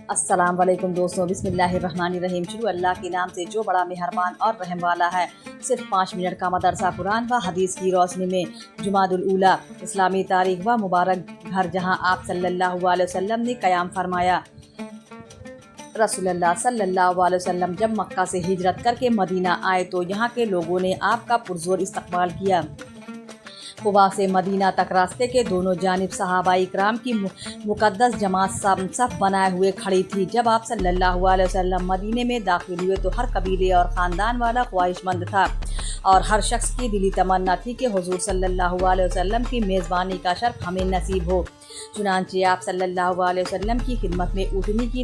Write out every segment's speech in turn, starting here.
अस्सलाम वालेकुम दोस्तों, बिस्मिल्लाहिर्रहमानिर्रहीम। शुरू अल्लाह के नाम से जो बड़ा मेहरबान और रहम वाला है। सिर्फ 5 मिनट का मदरसा कुरान व हदीस की रोशनी में जुमादुल ऊला इस्लामी तारीख व मुबारक घर जहां आप सल्लल्लाहु अलैहि वसल्लम ने क़याम फरमाया। रसूलुल्लाह सल्लल्लाहु अलैहि वसल्लम जब मक्का से हिजरत करके मदीना आए तो यहाँ के लोगों ने आपका पुरजोर इस्तकबाल किया। कुबा से मदीना तक रास्ते के दोनों जानिब सहाबाए इकराम की मुकद्दस जमात सफ बनाए हुए खड़ी थी। जब आप सल्लल्लाहु अलैहि वसल्लम मदीने में दाखिल हुए तो हर कबीले और ख़ानदान वाला ख्वाहिशमंद था और हर शख्स की दिली तमन्ना थी कि हुजूर सल्लल्लाहु अलैहि वसल्लम की मेज़बानी का शर्फ हमें नसीब हो। चुनांचे आप सल्लल्लाहु अलैहि वसल्लम की खिदमत में ऊँटनी की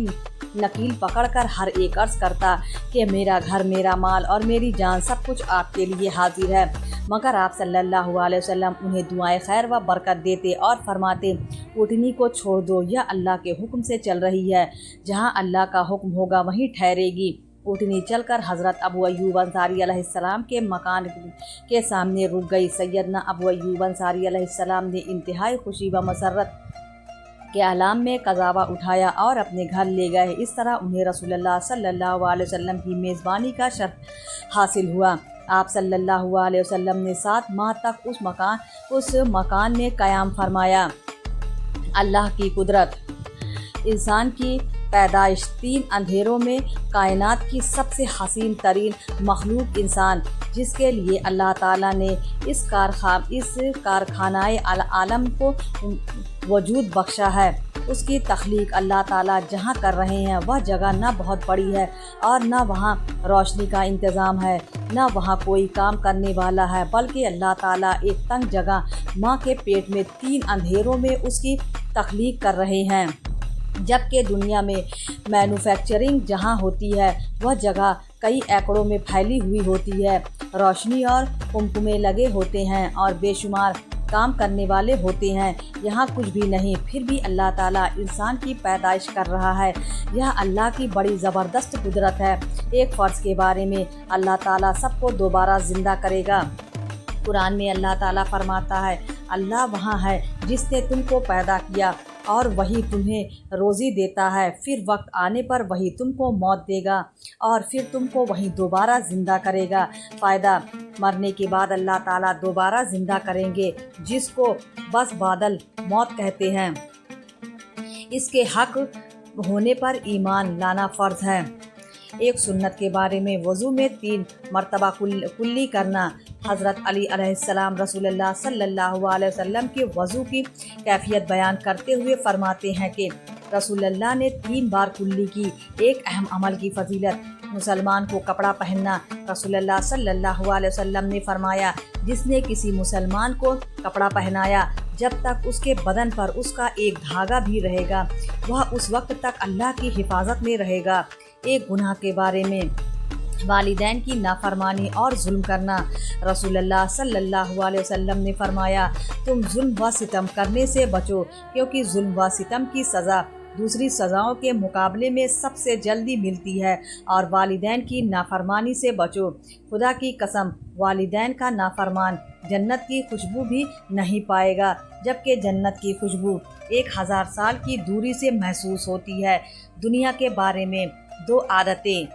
नकील पकड़कर हर एक अर्ज़ करता कि मेरा घर, मेरा माल और मेरी जान सब कुछ आपके लिए हाजिर है। मगर आप सल्लल्लाहु अलैहि वसल्लम उन्हें दुआएं खैर व बरकत देते और फरमाते, ऊँटनी को छोड़ दो, यह अल्लाह के हुक्म से चल रही है, जहाँ अल्लाह का हुक्म होगा वहीं ठहरेगी। ऊँटनी चलकर हज़रत अबू अय्यूब अंसारी अलैहिस्सलाम के मकान के सामने रुक गई। सैयदना अबू अय्यूब अंसारी अलैहिस्सलाम ने इंतहाई खुशी व मसरत के आलाम में कज़ावा उठाया और अपने घर ले गए। इस तरह उन्हें रसूलुल्लाह सल्लल्लाहु अलैहि वसल्लम की मेज़बानी का शर्फ हासिल हुआ। आप सल्लल्लाहु अलैहि वसल्लम ने 7 माह तक उस मकान में क़याम फरमाया। अल्लाह की कुदरत, इंसान की पैदाइश, 3 अंधेरों में कायनात की सबसे हसीन तरीन मखलूक इंसान, जिसके लिए अल्लाह ताला ने इस कारखानाए आलम को वजूद बख्शा है। उसकी तख्लीक अल्लाह ताला जहाँ कर रहे हैं वह जगह न बहुत बड़ी है और न वहाँ रोशनी का इंतज़ाम है, न वहाँ कोई काम करने वाला है, बल्कि अल्लाह ताला एक तंग जगह माँ के पेट में 3 अंधेरों में उसकी तख्लीक कर रहे हैं। जबकि दुनिया में मैन्युफैक्चरिंग जहाँ होती है वह जगह कई एकड़ों में फैली हुई होती है। रोशनी और कुमकुमे लगे होते हैं और बेशुमार काम करने वाले होते हैं। यहाँ कुछ भी नहीं, फिर भी अल्लाह ताला इंसान की पैदाइश कर रहा है। यह अल्लाह की बड़ी ज़बरदस्त कुदरत है। एक फ़र्ज़ के बारे में अल्लाह ताला सबको दोबारा ज़िंदा करेगा। कुरान में अल्लाह ताला फरमाता है, अल्लाह वहाँ है जिसने तुमको पैदा किया और वही तुम्हें रोज़ी देता है, फिर वक्त आने पर वही तुमको मौत देगा और फिर तुमको वही दोबारा ज़िंदा करेगा। फ़ायदा, मरने के बाद अल्लाह ताला दोबारा ज़िंदा करेंगे, जिसको बस बादल मौत कहते हैं। इसके हक़ होने पर ईमान लाना फ़र्ज़ है। एक सुन्नत के बारे में वज़ू में 3 मरतबा कुल्ली करना। हज़रत अली अलैहिस्सलाम रसूलुल्लाह सल्लल्लाहु अलैहि वसल्लम के वज़ू की कैफियत बयान करते हुए फरमाते हैं कि रसूलुल्लाह ने 3 बार कुल्ली की। एक अहम अमल की फजीलत, मुसलमान को कपड़ा पहनना। रसूलुल्लाह सल्लल्लाहु अलैहि वसल्लम ने फरमाया, जिसने किसी मुसलमान को कपड़ा पहनाया, जब तक उसके बदन पर उसका एक धागा भी रहेगा वह उस वक्त तक अल्लाह की हिफाजत में रहेगा। एक गुनाह के बारे में, वालिदैन की नाफरमानी और जुल्म करना। रसूलुल्लाह सल्लल्लाहु अलैहि वसल्लम ने फरमाया, तुम जुल्म व सितम करने से बचो, क्योंकि जुल्म व सितम की सज़ा दूसरी सज़ाओं के मुकाबले में सबसे जल्दी मिलती है, और वालिदैन की नाफरमानी से बचो। खुदा की कसम, वालिदैन का नाफरमान जन्नत की खुशबू भी नहीं पाएगा, जबकि जन्नत की खुशबू 1000 साल की दूरी से महसूस होती है। दुनिया के बारे में 2 आदतें।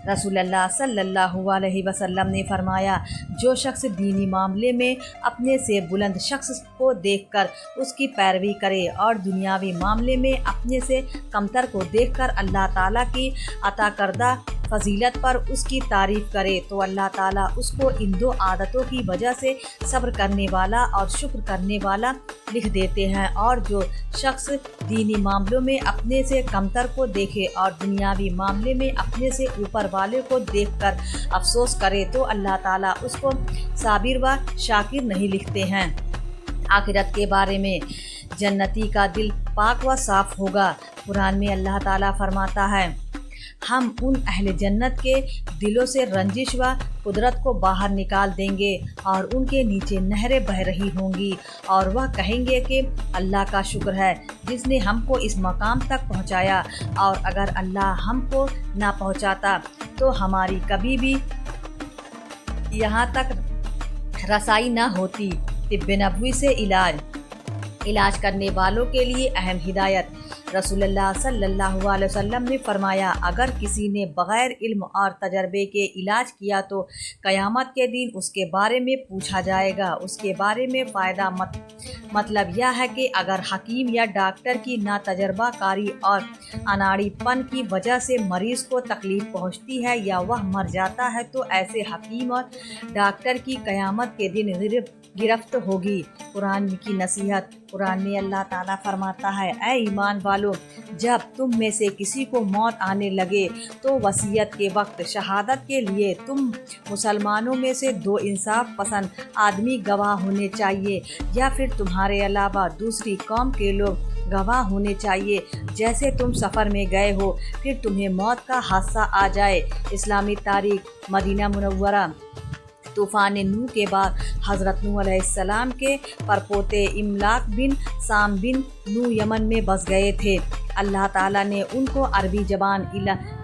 रसूलुल्लाह सल्लल्लाहु अलैहि वसल्लम ने फरमाया, जो शख्स दीनी मामले में अपने से बुलंद शख्स को देखकर उसकी पैरवी करे और दुनियावी मामले में अपने से कमतर को देखकर अल्लाह ताला की अता करदा फजीलत पर उसकी तारीफ़ करे, तो अल्लाह ताला उसको इन 2 आदतों की वजह से सब्र करने वाला और शुक्र करने वाला लिख देते हैं। और जो शख्स दीनी मामलों में अपने से कमतर को देखे और दुनियावी मामले में अपने से ऊपर वाले को देखकर अफसोस करे, तो अल्लाह ताला उसको साबिर व शाकिर नहीं लिखते हैं। आखिरत के बारे में, जन्नती का दिल पाक व साफ़ होगा। कुरान में अल्लाह ताला फरमाता है, हम उन अहले जन्नत के दिलों से रंजिश व कुदरत को बाहर निकाल देंगे और उनके नीचे नहरें बह रही होंगी, और वह कहेंगे कि अल्लाह का शुक्र है जिसने हमको इस मकाम तक पहुंचाया, और अगर अल्लाह हमको ना पहुंचाता तो हमारी कभी भी यहाँ तक रसाई ना होती। तिब्बे नबवी से इलाज करने वालों के लिए अहम हिदायत। रसूल अल्लाह सल्लल्लाहु अलैहि वसल्लम ने फरमाया, अगर किसी ने बग़ैर इल्म और तजर्बे के इलाज किया तो क़यामत के दिन उसके बारे में पूछा जाएगा। उसके बारे में फ़ायदा मतलब यह है कि अगर हकीम या डॉक्टर की नातजर्बाकारी और अनाड़ीपन की वजह से मरीज़ को तकलीफ़ पहुँचती है या वह मर जाता है तो ऐसे हकीम और डॉक्टर की क़यामत के दिन गिरफ्त होगी। कुरान की नसीहत। कुरान में अल्लाह ताला फरमाता है, ऐ ईमान वालों, जब तुम में से किसी को मौत आने लगे तो वसीयत के वक्त शहादत के लिए तुम मुसलमानों में से 2 इंसाफ पसंद आदमी गवाह होने चाहिए या फिर तुम्हारे अलावा दूसरी कौम के लोग गवाह होने चाहिए। जैसे तुम सफ़र में गए हो फिर तुम्हें मौत का हादसा आ जाए। इस्लामी तारीख। Medina Munawwara. तूफ़ान नूह के बाद हज़रत नूह अलैहिस्सलाम के परपोते इमलाक बिन साम बिन नूह यमन में बस गए थे। अल्लाह ताला ने उनको अरबी ज़बान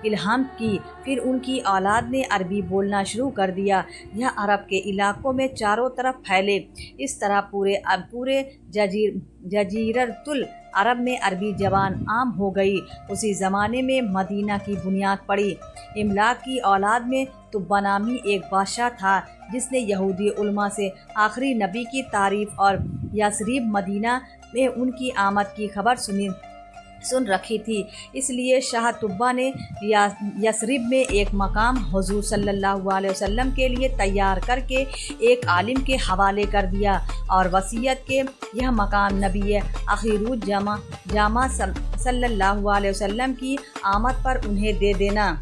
इल्हाम की, फिर उनकी औलाद ने अरबी बोलना शुरू कर दिया। यह अरब के इलाकों में चारों तरफ फैले। इस तरह पूरे जजीरतुल अरब में अरबी ज़बान आम हो गई। उसी ज़माने में मदीना की बुनियाद पड़ी। इमलाक की औलाद में तुब्बा नामी एक बादशाह था जिसने यहूदी उलमा से आखिरी नबी की तारीफ़ और यसरीब मदीना में उनकी आमद की खबर सुन रखी थी। इसलिए शाह तुब्बा ने यसरिब में एक मकाम हुजूर सल्लल्लाहु अलैहि वसल्लम के लिए तैयार करके एक आलिम के हवाले कर दिया और वसीयत के यह मकाम नबी आखिरुज जामा सल्लल्लाहु अलैहि वसल्लम की आमद पर उन्हें दे देना।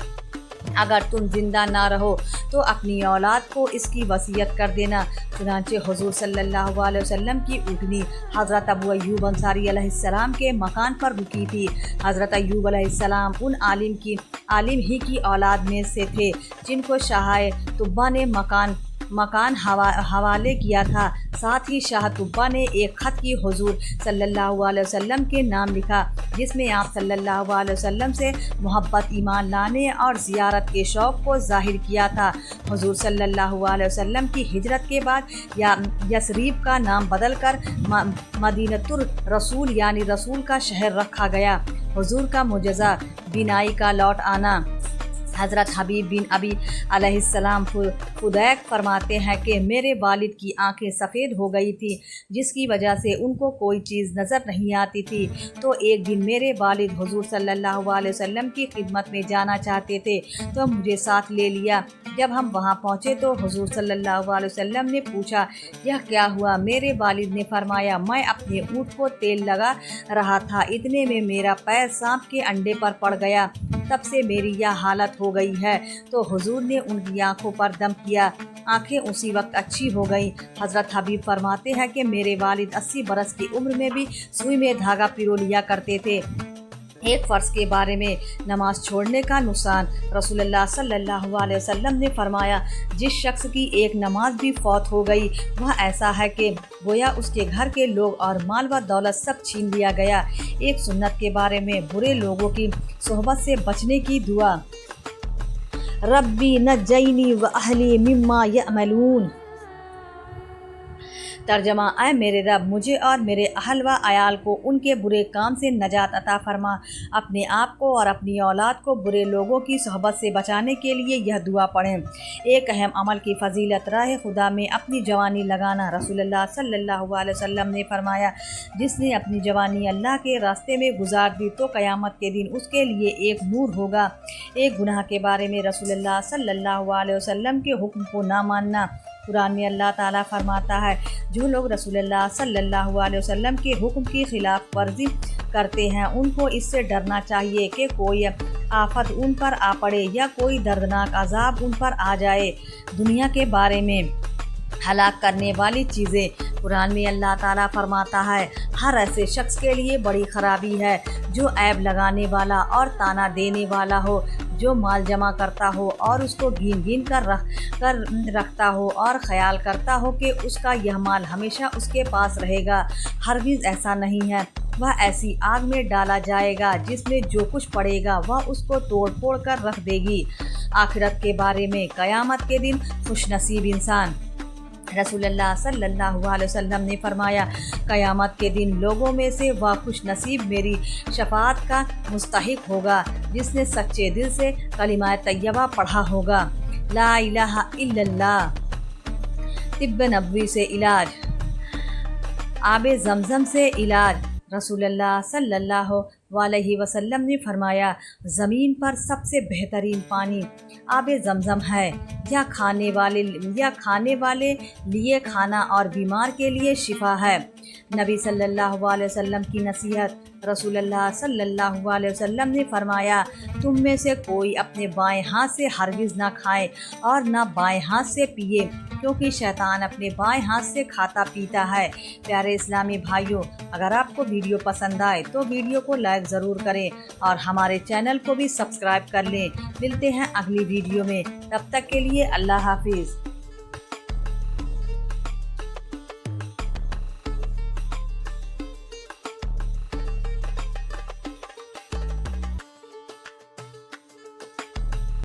अगर तुम जिंदा ना रहो तो अपनी औलाद को इसकी वसीयत कर देना। चुनांचे हुजूर सल्लल्लाहु अलैहि वसल्लम की ऊँटनी हज़रत अबू अय्यूब अंसारी अलैहिस्सलाम के मकान पर रुकी थी। हज़रत अय्यूब अलैहिस्सलाम उन आलिम ही की औलाद में से थे जिनको शाह तुब्बा ने मकान हवाले किया था। साथ ही शाह तुब्बा ने एक ख़त की हुजूर सल्लल्लाहु अलैहि वसल्लम के नाम लिखा जिसमें आप सल्लल्लाहु अलैहि वसल्लम से मोहब्बत, ईमान लाने और ज़ियारत के शौक़ को ज़ाहिर किया था। हुजूर सल्लल्लाहु अलैहि वसल्लम की हिजरत के बाद यसरीब का नाम बदलकर मदीनतुर रसूल यानी रसूल का शहर रखा गया। हुजूर का मुजज़ा बिनाई का लौट आना। हज़रत हबीब बिन अबी अलैहिस्सलाम फुदैक फरमाते हैं कि मेरे वालिद की आंखें सफ़ेद हो गई थी जिसकी वजह से उनको कोई चीज़ नज़र नहीं आती थी। तो एक दिन मेरे वालिद हुजूर सल्लल्लाहु अलैहि वसल्लम की खिदमत में जाना चाहते थे तो मुझे साथ ले लिया। जब हम वहाँ पहुँचे तो हुजूर सल्लल्लाहु अलैहि वसल्लम ने पूछा, यह क्या हुआ? मेरे वालिद ने फरमाया, मैं अपने ऊँट को तेल लगा रहा था, इतने में मेरा पैर सांप के अंडे पर पड़ गया, तब से मेरी यह हालत हो गई है। तो हुजूर ने उनकी आंखों पर दम किया, आंखें उसी वक्त अच्छी हो गईं। हज़रत हबीब फरमाते हैं कि मेरे वालिद 80 बरस की उम्र में भी सुई में धागा पिरो लिया करते थे। एक फ़र्ज़ के बारे में नमाज छोड़ने का नुकसान। रसूलुल्लाह सल्लल्लाहु अलैहि वसल्लम ने फरमाया, जिस शख्स की एक नमाज भी फौत हो गई वह ऐसा है कि गोया उसके घर के लोग और माल व दौलत सब छीन लिया गया। एक सुन्नत के बारे में बुरे लोगों की सोहबत से बचने की दुआ। रब्बी नज्जैनी व अहली मिम्मा यअमलून। तर्जमा, ऐ मेरे रब, मुझे और मेरे अहल व अयाल को उनके बुरे काम से नजात अता फरमा। अपने आप को और अपनी औलाद को बुरे लोगों की सोहबत से बचाने के लिए यह दुआ पढ़ें। एक अहम अमल की फजीलत राह खुदा में अपनी जवानी लगाना। रसूलुल्लाह सल्लल्लाहु अलैहि वसल्लम ने फरमाया, जिसने अपनी जवानी अल्लाह के रास्ते में गुजार दी तो क़यामत के दिन उसके लिए एक नूर होगा। एक गुनाह के बारे में रसूलुल्लाह सल्लल्लाहु अलैहि वसल्लम के हुक्म को ना मानना। कुरान में अल्लाह ताला फरमाता है, जो लोग रसूलुल्लाह सल्लल्लाहु अलैहि वसल्लम के हुक्म की खिलाफ वर्जी करते हैं उनको इससे डरना चाहिए कि कोई आफत उन पर आ पड़े या कोई दर्दनाक अजाब उन पर आ जाए। दुनिया के बारे में हलाक करने वाली चीज़ें। कुरान में अल्लाह ताला फरमाता है, हर ऐसे शख्स के लिए बड़ी खराबी है जो ऐब लगाने वाला और ताना देने वाला हो, जो माल जमा करता हो और उसको गिन कर रखता हो और ख्याल करता हो कि उसका यह माल हमेशा उसके पास रहेगा। हरगिज़ ऐसा नहीं है। वह ऐसी आग में डाला जाएगा जिसमें जो कुछ पड़ेगा वह उसको तोड़ फोड़ कर रख देगी। आखिरत के बारे में, क़यामत के दिन खुशनसीब इंसान। رسول اللہ صلی اللہ علیہ وسلم نے فرمایا، قیامت کے دن لوگوں میں سے وہ خوش نصیب میری شفاعت کا مستحق ہوگا جس نے سچے دل سے کلمہ طیبہ پڑھا ہوگا، لا الہ الا اللہ۔ طب نبوی سے علاج، آب زمزم سے علاج۔ رسول اللہ صلی اللہ علیہ وسلم نے فرمایا، زمین پر سب سے بہترین پانی آب زمزم ہے، یا کھانے والے لیے کھانا اور بیمار کے لیے شفا ہے۔ نبی صلی اللہ علیہ وسلم کی نصیحت، رسول اللہ صلی اللہ علیہ وسلم نے فرمایا، تم میں سے کوئی اپنے بائیں ہاتھ سے ہرگز نہ کھائے اور نہ بائیں ہاتھ سے پیے، کیونکہ شیطان اپنے بائیں ہاتھ سے کھاتا پیتا ہے۔ پیارے اسلامی بھائیوں، اگر آپ کو ویڈیو پسند آئے تو ویڈیو کو لائک ضرور کریں اور ہمارے چینل کو بھی سبسکرائب کر لیں۔ ملتے ہیں اگلی ویڈیو میں، تب تک کے لیے اللہ حافظ۔